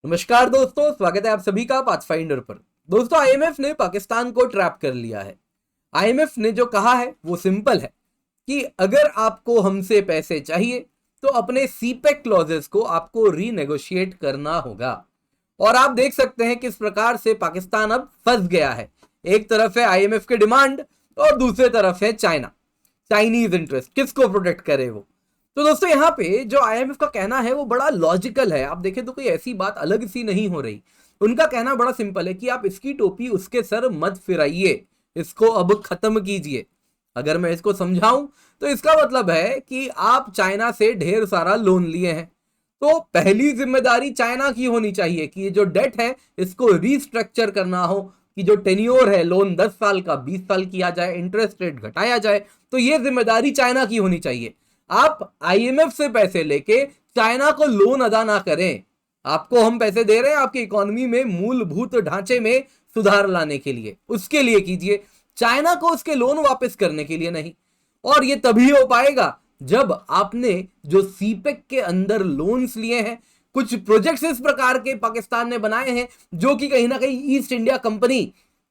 नमस्कार दोस्तों, स्वागत है आप सभी का पाथफाइंडर पर। दोस्तों, आईएमएफ ने पाकिस्तान को ट्रैप कर लिया है। आईएमएफ ने जो कहा है वो सिंपल है कि अगर आपको हमसे पैसे चाहिए तो अपने सीपेक क्लॉजेस को आपको रीनेगोशिएट करना होगा। और आप देख सकते हैं किस प्रकार से पाकिस्तान अब फंस गया है। एक तरफ है आईएमएफ की डिमांड और दूसरे तरफ है चाइना। चाइनीज इंटरेस्ट किसको प्रोटेक्ट करे वो। तो दोस्तों, यहाँ पे जो आईएमएफ का कहना है वो बड़ा लॉजिकल है। आप देखें तो कोई ऐसी बात अलग सी नहीं हो रही। उनका कहना बड़ा सिंपल है कि आप इसकी टोपी उसके सर मत फिराइए, इसको अब खत्म कीजिए। अगर मैं इसको समझाऊं तो इसका मतलब है कि आप चाइना से ढेर सारा लोन लिए हैं, तो पहली जिम्मेदारी चाइना की होनी चाहिए कि ये जो डेट है इसको रीस्ट्रक्चर करना हो, कि जो टेन्योर है लोन 10 साल का 20 साल किया जाए, इंटरेस्ट रेट घटाया जाए। तो ये जिम्मेदारी चाइना की होनी चाहिए। आप आईएमएफ से पैसे लेके चाइना को लोन अदा ना करें। आपको हम पैसे दे रहे हैं आपकी इकोनॉमी में मूलभूत ढांचे में सुधार लाने के लिए, उसके लिए कीजिए, चाइना को उसके लोन वापस करने के लिए नहीं। और ये तभी हो पाएगा जब आपने जो सीपेक के अंदर लोन्स लिए हैं, कुछ प्रोजेक्ट्स इस प्रकार के पाकिस्तान ने बनाए हैं जो कि कहीं ना कहीं ईस्ट इंडिया कंपनी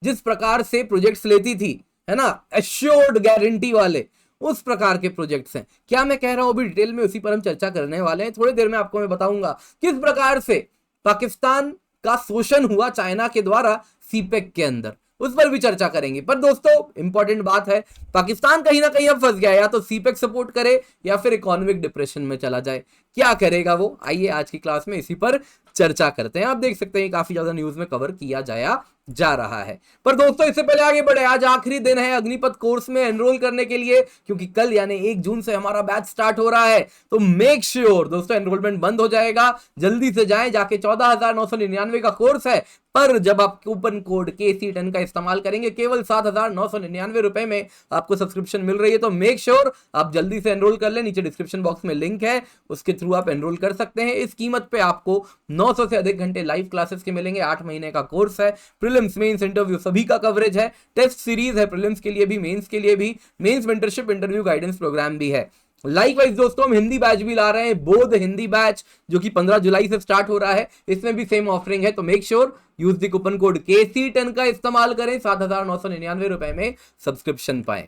जिस प्रकार से प्रोजेक्ट्स लेती थी, है ना, एश्योर्ड गारंटी वाले, उस प्रकार के प्रोजेक्ट्स हैं। क्या मैं कह रहा हूं अभी डिटेल में उसी पर हम चर्चा करने वाले हैं। थोड़ी देर में आपको मैं बताऊंगा किस प्रकार से पाकिस्तान का शोषण हुआ चाइना के द्वारा सीपेक के अंदर, उस पर भी चर्चा करेंगे। पर दोस्तों, इंपॉर्टेंट बात है, पाकिस्तान कहीं ना कहीं अब फंस गया, या तो सीपेक सपोर्ट करे या फिर इकोनॉमिक डिप्रेशन में चला जाए। क्या करेगा वो, आइए आज की क्लास में इसी पर चर्चा करते हैं। आप देख सकते हैं काफी ज्यादा न्यूज में कवर किया जाया जा रहा है। पर दोस्तों, इससे पहले आगे बढ़े, आज आखिरी दिन है अग्निपथ कोर्स में एनरोल करने के लिए, क्योंकि कल यानी 1 जून से हमारा बैच स्टार्ट हो रहा है। तो मेक श्योर दोस्तों, एनरोलमेंट बंद हो जाएगा, जल्दी से जाएं, जाके 14,999 का कोर्स है। पर जब आप कूपन कोड KC10 का इस्तेमाल करेंगे, केवल 7,999 रुपए में आपको सब्सक्रिप्शन मिल रही है। तो मेक श्योर आप जल्दी से एनरोल कर लें, नीचे डिस्क्रिप्शन बॉक्स में लिंक है, उसके थ्रू आप एनरोल कर सकते हैं। इस कीमत पे आपको 900 से अधिक घंटे लाइव क्लासेस के मिलेंगे। 8 महीने का कोर्स है, प्रीलिम्स मेंस इंटरव्यू सभी का कवरेज है, टेस्ट सीरीज है प्रीलिम्स के लिए भी मेंस के लिए भी, mains mentorship interview guidance programme भी है। लाइकवाइज दोस्तों, हम हिंदी बैच भी ला रहे हैं, बोध हिंदी बैच, जो कि 15 जुलाई से स्टार्ट हो रहा है। इसमें भी सेम ऑफरिंग है। तो make sure use the coupon code KC10 का इस्तेमाल करें, 7,999 रुपए में सब्सक्रिप्शन पाएं।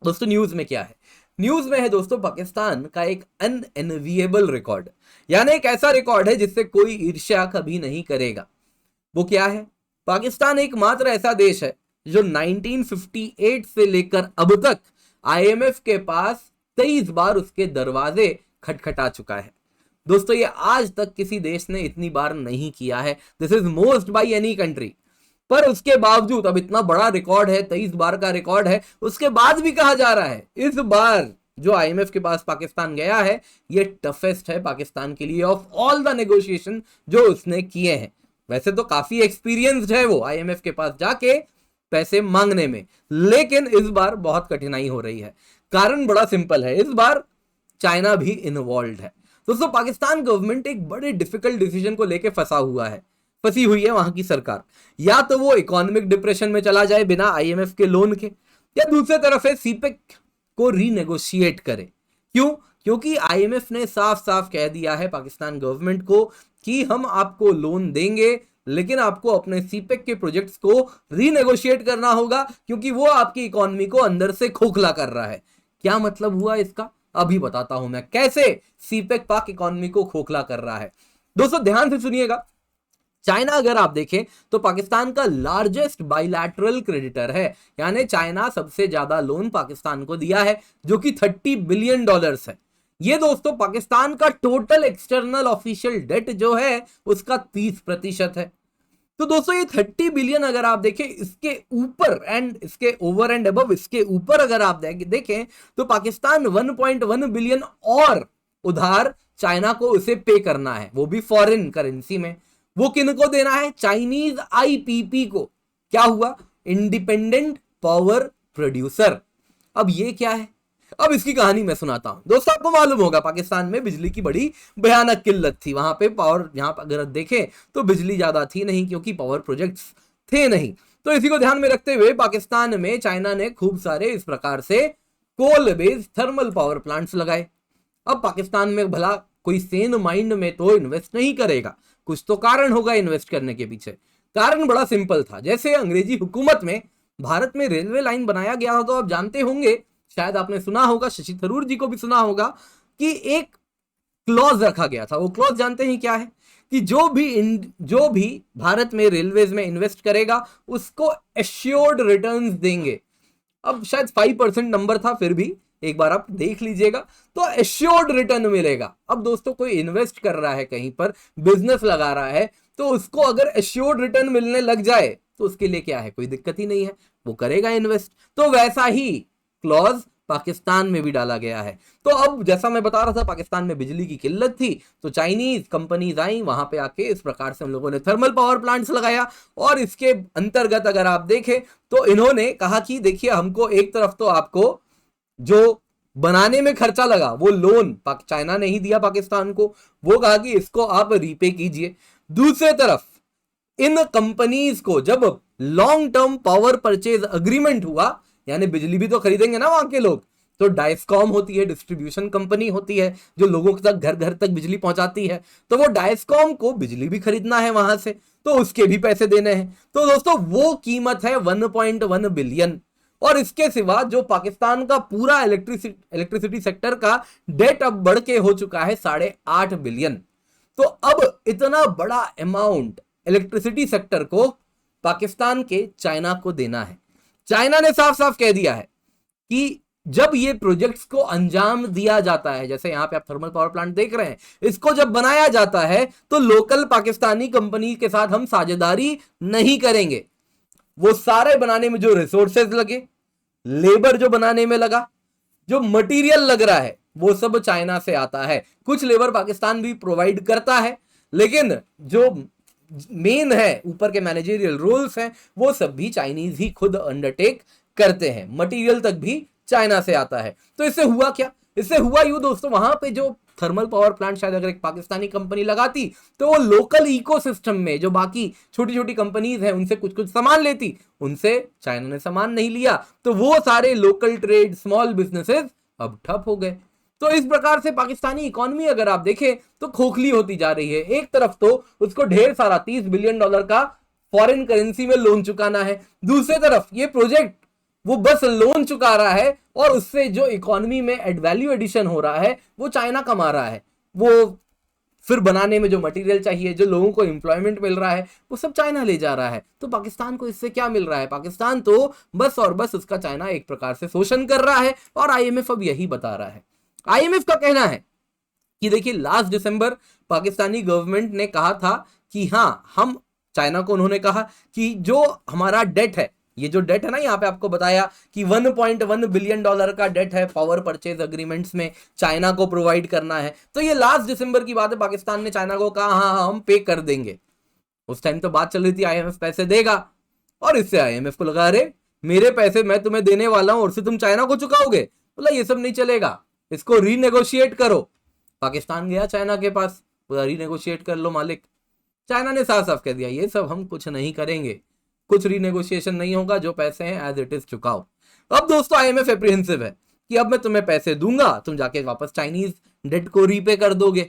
दोस्तों, न्यूज में क्या है? न्यूज में है दोस्तों पाकिस्तान का एक अनएनविएबल रिकॉर्ड, यानी एक ऐसा रिकॉर्ड है जिससे कोई ईर्ष्या कभी नहीं करेगा। वो क्या है? पाकिस्तान एकमात्र ऐसा देश है जो 1958 से लेकर अब तक आईएमएफ के पास 23 बार उसके दरवाजे खटखटा चुका है। दोस्तों, ये आज तक किसी देश ने इतनी बार नहीं किया है। This is most by any country. पर उसके बावजूद, अब इतना बड़ा रिकॉर्ड है, 23 बार का रिकॉर्ड है, उसके बाद भी कहा जा रहा है इस बार जो आईएमएफ के पास पाकिस्तान गया है, ये टफेस्ट है पाकिस्तान के लिए ऑफ ऑल द नेगोशिएशन जो उसने किए हैं। वैसे तो काफी एक्सपीरियंस्ड है वो आईएमएफ के पास जाके पैसे मांगने में, लेकिन इस बार बहुत कठिनाई हो रही है। कारण बड़ा सिंपल है, इस बार चाइना भी इन्वॉल्व है। दोस्तों, पाकिस्तान गवर्नमेंट एक बड़े डिफिकल्ट डिसीजन को लेकर फंसी हुई है। वहां की सरकार या तो वो इकोनॉमिक डिप्रेशन में चला जाए बिना आईएमएफ के लोन के, या दूसरे तरफ है सीपेक को रीनेगोशिएट करे। क्यों? क्योंकि आईएमएफ ने साफ साफ कह दिया है पाकिस्तान गवर्नमेंट को कि हम आपको लोन देंगे, लेकिन आपको अपने सीपेक के प्रोजेक्ट्स को रीनेगोशिएट करना होगा, क्योंकि वो आपकी इकोनॉमी को अंदर से खोखला कर रहा है। क्या मतलब हुआ इसका? अभी बताता हूं मैं कैसे सीपेक पाक इकोनॉमी को खोखला कर रहा है। दोस्तों, ध्यान से सुनिएगा। चाइना अगर आप देखें तो पाकिस्तान का लार्जेस्ट बाइलैटरल क्रेडिटर है, यानी चाइना सबसे ज्यादा लोन पाकिस्तान को दिया है, जो कि $30 बिलियन है। ये दोस्तों पाकिस्तान का टोटल एक्सटर्नल ऑफिशियल डेट जो है उसका 30% है। तो दोस्तों, ये 30 बिलियन अगर आप देखें, इसके ऊपर एंड इसके ओवर एंड अबव, इसके ऊपर अगर आप देखें तो पाकिस्तान 1.1 बिलियन और उधार चाइना को उसे पे करना है, वो भी फॉरेन करेंसी में। वो किनको देना है? चाइनीज आईपीपी को। क्या हुआ? Independent power producer. अब ये क्या है? अब इसकी कहानी मैं सुनाता हूं। दोस्तों, आपको मालूम होगा पाकिस्तान में बिजली की बड़ी भयानक किल्लत थी। वहां पे पावर, यहां पर अगर देखें तो बिजली ज्यादा थी नहीं, क्योंकि पावर प्रोजेक्ट्स थे नहीं। तो इसी को ध्यान में रखते हुए पाकिस्तान में चाइना ने खूब सारे इस प्रकार से coal based thermal power plants लगाए। अब पाकिस्तान में भला कोई सेन माइंड में तो इन्वेस्ट नहीं करेगा, कुछ तो कारण होगा इन्वेस्ट करने के पीछे। कारण बड़ा सिंपल था। जैसे अंग्रेजी हुकूमत में भारत में रेलवे लाइन बनाया गया हो, तो आप जानते होंगे, शायद आपने सुना होगा, शशि थरूर जी को भी सुना होगा, कि एक क्लॉज रखा गया था। वो क्लॉज जानते हैं क्या है? कि जो भी भारत में रेलवेज में इन्वेस्ट करेगा उसको एश्योर्ड रिटर्न्स देंगे। अब शायद 5% नंबर था, फिर भी एक बार आप देख लीजिएगा, तो एश्योर्ड रिटर्न मिलेगा। अब दोस्तों कोई इन्वेस्ट कर रहा है कहीं पर, बिजनेस लगा रहा है, तो उसको अगर एश्योर्ड रिटर्न मिलने लग जाए तो उसके लिए क्या है, कोई दिक्कत ही नहीं है, वो करेगा इन्वेस्ट। तो वैसा ही क्लॉज पाकिस्तान में भी डाला गया है। तो अब जैसा मैं बता रहा था, पाकिस्तान में बिजली की किल्लत थी, तो चाइनीज कंपनीज आई वहां पे आके, इस प्रकार से हम लोगों ने थर्मल पावर प्लांट्स लगाया। और इसके अंतर्गत अगर आप देखें तो इन्होंने कहा कि देखिए, हमको एक तरफ तो आपको जो बनाने में खर्चा लगा वो लोन चाइना ने ही दिया पाकिस्तान को, वो कहा कि इसको आप रीपे कीजिए। दूसरी तरफ इन कंपनीज को जब long term power purchase agreement हुआ, यानी बिजली भी तो खरीदेंगे ना वहां के लोग, तो डाइस्कॉम होती है, डिस्ट्रीब्यूशन कंपनी होती है जो लोगों तक घर घर तक बिजली पहुंचाती है, तो वो डाइस्कॉम को बिजली भी खरीदना है वहां से, तो उसके भी पैसे देने हैं। तो दोस्तों वो कीमत है 1.1 बिलियन। और इसके सिवा जो पाकिस्तान का पूरा इलेक्ट्रिसिटी सेक्टर का डेट अब बढ़ के हो चुका है 8.5 बिलियन। तो अब इतना बड़ा अमाउंट इलेक्ट्रिसिटी सेक्टर को पाकिस्तान के चाइना को देना है। चाइना ने साफ साफ कह दिया है कि जब ये प्रोजेक्ट्स को अंजाम दिया जाता है, जैसे यहां पे आप थर्मल पावर प्लांट देख रहे हैं, इसको जब बनाया जाता है तो लोकल पाकिस्तानी कंपनी के साथ हम साझेदारी नहीं करेंगे। वो सारे बनाने में जो रिसोर्सेज लगे, लेबर जो बनाने में लगा, जो मटेरियल लग रहा है, वो सब चाइना से आता है। कुछ लेबर पाकिस्तान भी प्रोवाइड करता है, लेकिन जो मेन है, ऊपर के मैनेजरियल रोल्स हैं, वो सब भी चाइनीज ही खुद अंडरटेक करते हैं। मटेरियल तक भी चाइना से आता है। तो इससे हुआ क्या? इससे हुआ यूं दोस्तों, वहां पे जो थर्मल पावर प्लांट शायद अगर एक पाकिस्तानी कंपनी लगाती, तो वो लोकल इकोसिस्टम में जो बाकी छोटी छोटी कंपनीज हैं उनसे कुछ कुछ सामान लेती, उनसे चाइना ने सामान नहीं लिया, तो वो सारे लोकल ट्रेड, स्मॉल बिजनेसेस अब ठप हो गए। तो इस प्रकार से पाकिस्तानी इकोनॉमी अगर आप देखें तो खोखली होती जा रही है। एक तरफ तो उसको ढेर सारा $30 बिलियन का फॉरेन करेंसी में लोन चुकाना है, दूसरी तरफ ये प्रोजेक्ट वो बस लोन चुका रहा है, और उससे जो इकोनॉमी में वैल्यू एडिशन हो रहा है वो चाइना कमा रहा है। वो फिर बनाने में जो मटेरियल चाहिए, जो लोगों को एम्प्लॉयमेंट मिल रहा है, वो सब चाइना ले जा रहा है। तो पाकिस्तान को इससे क्या मिल रहा है? पाकिस्तान तो बस और बस उसका चाइना एक प्रकार से शोषण कर रहा है, और आईएमएफ अब यही बता रहा है। आईएमएफ का कहना है कि देखिए, लास्ट दिसंबर पाकिस्तानी गवर्नमेंट ने कहा था कि हाँ, हम चाइना को, उन्होंने कहा कि जो हमारा डेट है, ये जो डेट है ना, यहाँ पे आपको बताया कि 1.1 बिलियन डॉलर का डेट है पावर परचेज अग्रीमेंट्स में चाइना को प्रोवाइड करना है। तो ये लास्ट दिसंबर की बात है, पाकिस्तान ने चाइना को कहा हाँ हम पे कर देंगे। उस टाइम तो बात चल रही थी आईएमएफ पैसे देगा, और इससे आईएमएफ को लगा, अरे मेरे पैसे मैं तुम्हें देने वाला हूं और उससे तुम चाइना को चुकाओगे, बोला ये सब नहीं चलेगा, इसको रीनेगोशिएट करो। पाकिस्तान गया चाइना के पास, बोला रीनेगोशिएट कर लो मालिक। चाइना ने साफ साफ कह दिया ये सब हम कुछ नहीं करेंगे, कुछ रीनेगोशिएशन नहीं होगा, जो पैसे हैं एज इट इज चुकाओ। अब दोस्तों आईएमएफ एप्रीहेंसिव है कि अब मैं तुम्हें पैसे दूंगा, तुम जाके वापस चाइनीज डेट को रीपे कर दोगे,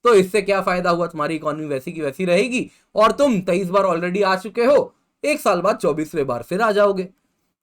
तो इससे क्या फायदा हुआ? तुम्हारी इकोनॉमी वैसी की वैसी रहेगी, और तुम 23 बार ऑलरेडी आ चुके हो, एक साल बाद 24वें बार फिर आ जाओगे।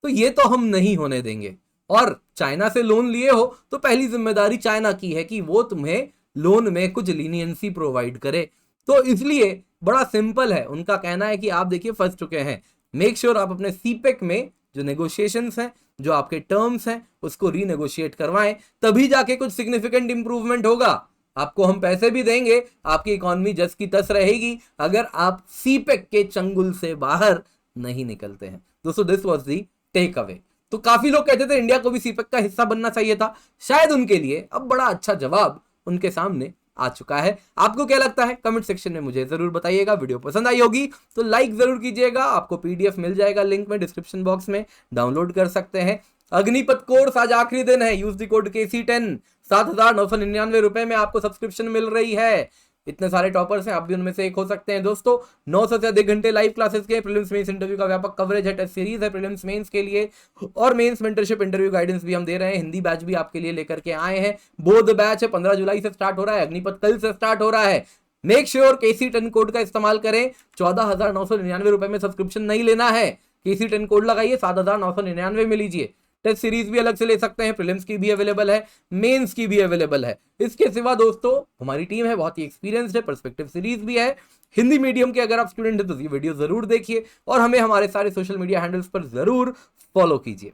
तो ये तो हम नहीं होने देंगे। और चाइना से लोन लिए हो तो पहली जिम्मेदारी चाइना की है कि वो तुम्हें लोन में कुछ लीनियंसी प्रोवाइड करे। तो इसलिए बड़ा सिंपल है, उनका कहना है कि आप देखिए फंस चुके हैं, मेक श्योर आप अपने सीपेक में जो नेगोशिएशंस हैं, जो आपके टर्म्स हैं, उसको रीनेगोशिएट करवाएं, तभी जाके कुछ सिग्निफिकेंट इंप्रूवमेंट होगा। आपको हम पैसे भी देंगे, आपकी इकोनॉमी जस की तस रहेगी, अगर आप सीपेक के चंगुल से बाहर नहीं निकलते हैं। दोस्तों this was the takeaway. तो काफी लोग कहते थे इंडिया को भी सीपेक का हिस्सा बनना चाहिए था, शायद उनके लिए अब बड़ा अच्छा जवाब उनके सामने आ चुका है। आपको क्या लगता है कमेंट सेक्शन में मुझे जरूर बताइएगा। वीडियो पसंद आई होगी तो लाइक जरूर कीजिएगा। आपको पीडीएफ मिल जाएगा लिंक में डिस्क्रिप्शन बॉक्स में, डाउनलोड कर सकते हैं। अग्निपथ कोर्स आज आखिरी दिन है, यूज द कोड KC10, 7,999 रुपए में आपको सब्सक्रिप्शन मिल रही है। इतने सारे टॉपर्स हैं, आप भी उनमें से एक हो सकते हैं। दोस्तों 900 से अधिक घंटे लाइव क्लासेस के, प्रीलिम्स मेंस इंटरव्यू का व्यापक कवरेज है, टेस्ट सीरीज है प्रीलिम्स मेंस के लिए, और मेंस मेंटरशिप इंटरव्यू गाइडेंस भी हम दे रहे हैं। हिंदी बैच भी आपके लिए लेकर के आए हैं। बोध बैच है 15 जुलाई से स्टार्ट हो रहा है, अग्निपथ कल से स्टार्ट हो रहा है। मेक श्योर KC10 कोड का इस्तेमाल करें। 14,999 रुपए में सब्सक्रिप्शन नहीं लेना है। KC10 कोड लगाइए, 7,999 में लीजिए। टेस्ट सीरीज भी अलग से ले सकते हैं, प्रीलिम्स की भी अवेलेबल है, मेंस की भी अवेलेबल है। इसके सिवा दोस्तों हमारी टीम है, बहुत ही एक्सपीरियंस्ड है, पर्सपेक्टिव सीरीज भी है। हिंदी मीडियम के अगर आप स्टूडेंट हैं तो ये वीडियो जरूर देखिए और हमें हमारे सारे सोशल मीडिया हैंडल्स पर जरूर फॉलो कीजिए।